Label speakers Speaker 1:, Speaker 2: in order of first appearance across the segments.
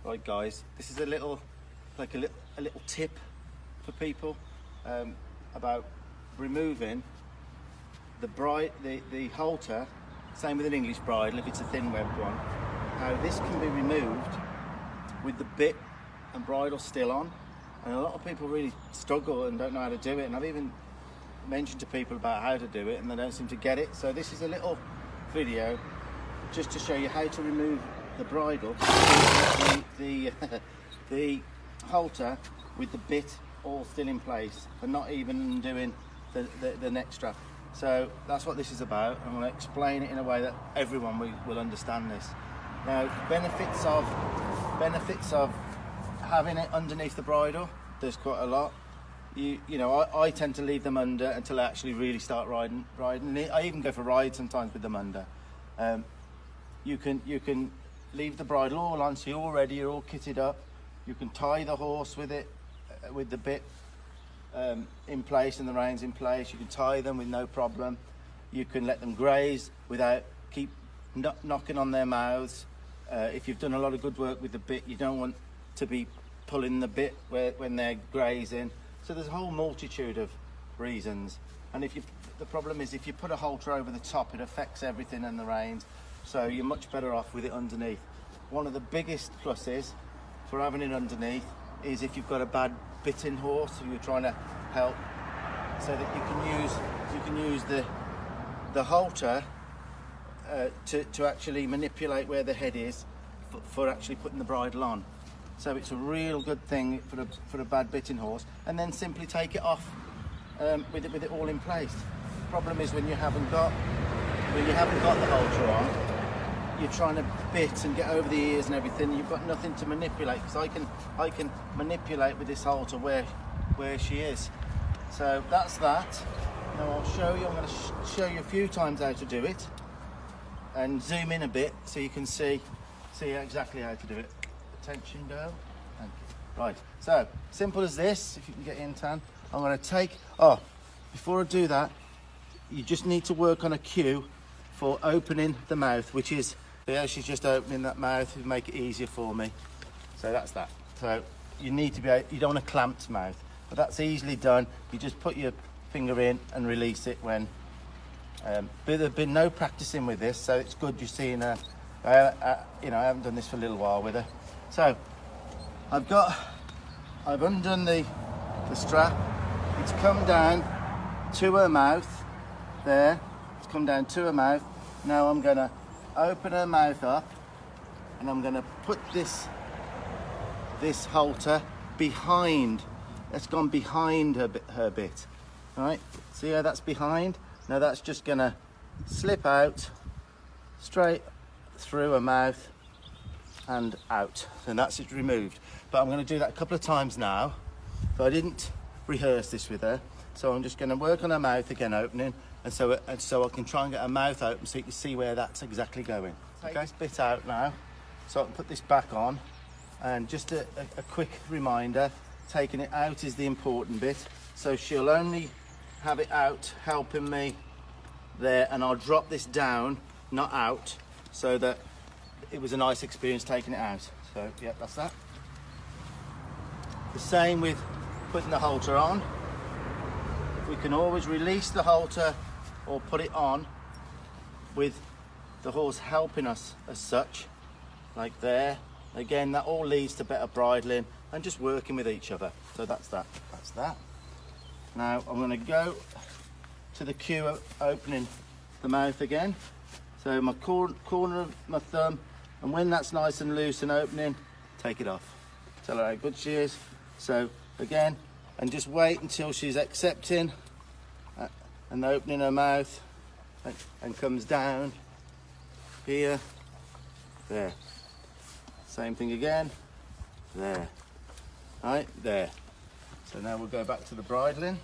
Speaker 1: Right guys, this is a little tip for people about removing the halter. Same with an English bridle if it's a thin webbed one. How this can be removed with the bit and bridle still on, and a lot of people really struggle and don't know how to do it, and I've even mentioned to people about how to do it and they don't seem to get it. So this is a little video just to show you how to remove the bridle, the halter with the bit all still in place and not even doing the neck strap. So that's what this is about. I'm going to explain it in a way that everyone will understand this. Now, benefits of having it underneath the bridle, there's quite a lot. You know, I tend to leave them under until I actually really start riding. I even go for rides sometimes with them under. You can leave the bridle all on, so you're all ready, you're all kitted up. You can tie the horse with it, with the bit in place and the reins in place. You can tie them with no problem. You can let them graze without keep knocking on their mouths. If you've done a lot of good work with the bit, you don't want to be pulling the bit when they're grazing. So there's a whole multitude of reasons. And the problem is if you put a halter over the top, it affects everything and the reins. So you're much better off with it underneath. One of the biggest pluses for having it underneath is if you've got a bad bitting horse who you're trying to help, so that you can use the halter to actually manipulate where the head is for actually putting the bridle on. So it's a real good thing for a bad bitting horse, and then simply take it off with it all in place. The problem is when you haven't got the halter on, you're trying to bit and get over the ears and everything. You've got nothing to manipulate, because I can manipulate with this halter where she is. So that's that. Now I'll show you. I'm going to show you a few times how to do it, and zoom in a bit so you can see exactly how to do it. Attention, girl. Thank you. Right. So simple as this. If you can get in, Tan. I'm going to take. Oh, before I do that, you just need to work on a cue for opening the mouth, which is, yeah, she's just opening that mouth to make it easier for me. So that's that. So you need to you don't want a clamped mouth, but that's easily done. You just put your finger in and release it when, but there's been no practicing with this, so it's good you're seeing her. I haven't done this for a little while with her. So I've undone the strap. It's come down to her mouth there. It's come down to her mouth. Now I'm going to open her mouth up, and I'm going to put this halter behind. That's gone behind her bit. All right, see how that's behind? Now that's just going to slip out straight through her mouth and out, and that's it removed. But I'm going to do that a couple of times now. But I didn't rehearse this with her, so I'm just going to work on her mouth again, opening, and so I can try and get her mouth open so you can see where that's exactly going. Take this bit out now, so I can put this back on. And just a quick reminder, taking it out is the important bit. So she'll only have it out helping me there, and I'll drop this down, not out, so that it was a nice experience taking it out. So yeah, that's that. The same with putting the halter on. We can always release the halter or put it on with the horse helping us as such, like there. Again, that all leads to better bridling and just working with each other. So that's that. That's that. Now I'm going to go to the cue of opening the mouth again. So my corner of my thumb, and when that's nice and loose and opening, take it off. Tell her how good she is. So again, and just wait until she's accepting and opening her mouth and comes down here, there. Same thing again, there. Right, there. So now we'll go back to the bridling.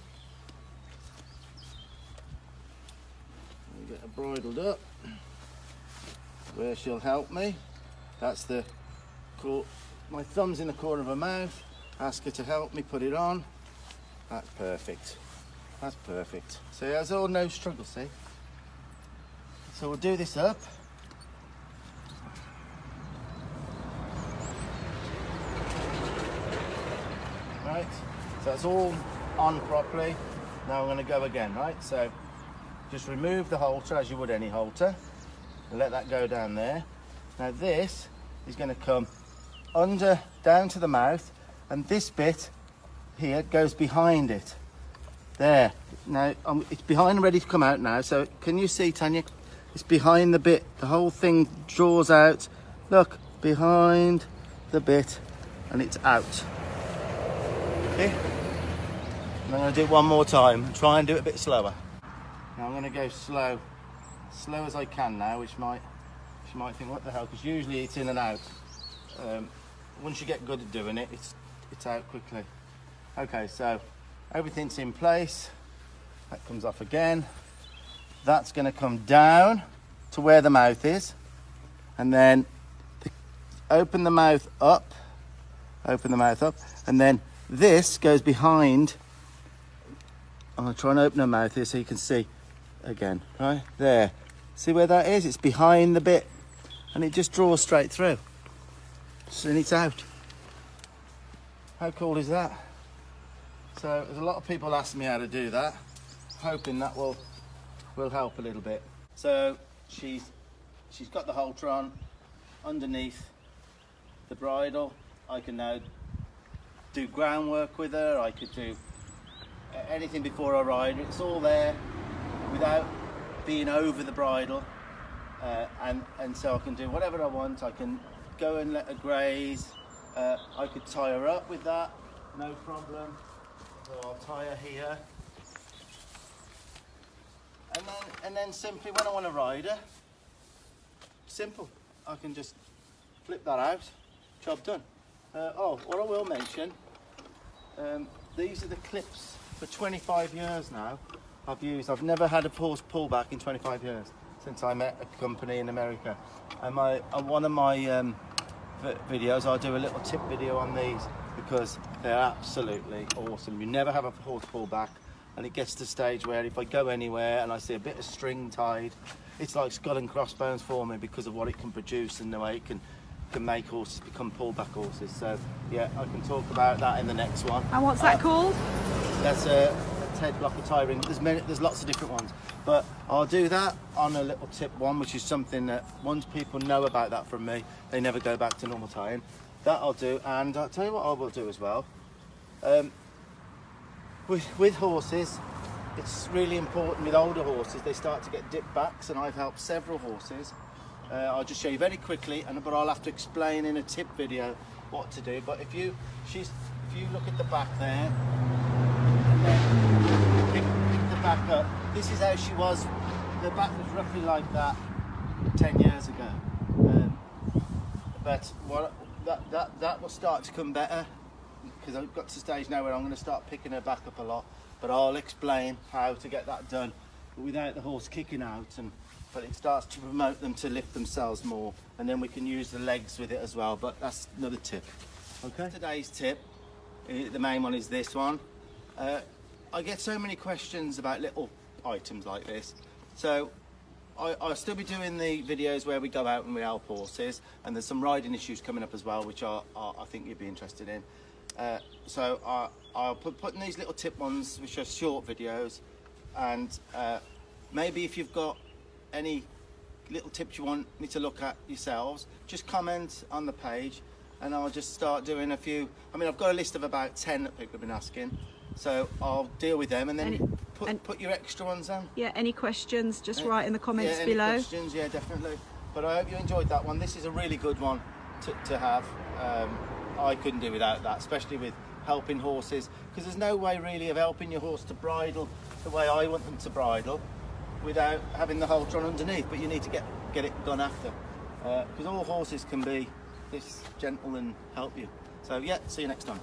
Speaker 1: We'll get her bridled up where she'll help me. That's my thumb's in the corner of her mouth. Ask her to help me put it on. That's perfect. That's perfect. So there's all no struggle, see? So we'll do this up. right? So it's all on properly. Now I'm going to go again, right? So just remove the halter as you would any halter and let that go down there. Now this is going to come under, down to the mouth, and this bit here goes behind it. There. Now it's behind and ready to come out now. So can you see, Tanya? It's behind the bit. The whole thing draws out. Look, behind the bit, and it's out. Okay? And I'm going to do it one more time. Try and do it a bit slower. Now I'm going to go slow as I can now, which you might think, what the hell? Because usually it's in and out. Once you get good at doing it, it's out quickly. Okay, so everything's in place. That comes off again. That's going to come down to where the mouth is, and then open the mouth up, and then this goes behind. I'm going to try and open the mouth here so you can see again, right there. See where that is? It's behind the bit, and it just draws straight through. So then it's out. How cool is that? So there's a lot of people ask me how to do that, hoping that will help a little bit. So she's got the halter on underneath the bridle. I can now do groundwork with her. I could do anything before I ride. It's all there without being over the bridle, and so I can do whatever I want. I can go and let her graze. I could tie her up with that, no problem. So I'll tie her here. And then simply when I want to ride her, simple, I can just flip that out, job done. What I will mention, these are the clips for 25 years now I've used. I've never had a horse pullback in 25 years since I met a company in America. And one of my videos, I'll do a little tip video on these because they're absolutely awesome. You never have a horse pullback. And it gets to the stage where if I go anywhere and I see a bit of string tied, it's like skull and crossbones for me because of what it can produce and the way it can make horses become pullback horses. So yeah, I can talk about that in the next one.
Speaker 2: And what's that called?
Speaker 1: That's a head blocker tie ring. There's lots of different ones, but I'll do that on a little tip one, which is something that once people know about that from me, they never go back to normal tying. That I'll do, and I'll tell you what I will do as well. With horses, it's really important with older horses, they start to get dip backs, and I've helped several horses. I'll just show you very quickly, but I'll have to explain in a tip video what to do. But if you look at the back there, and then pick the back up, this is how she was. The back was roughly like that 10 years ago. But that will start to come better, because I've got to the stage now where I'm going to start picking her back up a lot, but I'll explain how to get that done without the horse kicking out, but it starts to promote them to lift themselves more, and then we can use the legs with it as well. But that's another tip. Okay, today's tip, the main one, is this one. I get so many questions about little items like this, so I'll still be doing the videos where we go out and we help horses, and there's some riding issues coming up as well, which I think you'd be interested in. So I'll put in these little tip ones, which are short videos, and maybe if you've got any little tips you want me to look at yourselves, just comment on the page, and I'll just start doing a few. I've got a list of about 10 that people have been asking, so I'll deal with them, and then put your extra ones on.
Speaker 2: Yeah, any questions, just write in the comments below.
Speaker 1: Any questions, yeah, definitely. But I hope you enjoyed that one. This is a really good one to have. I couldn't do without that, especially with helping horses, because there's no way really of helping your horse to bridle the way I want them to bridle without having the halter on underneath. But you need to get it done after, because all horses can be this gentle and help you. So yeah, see you next time.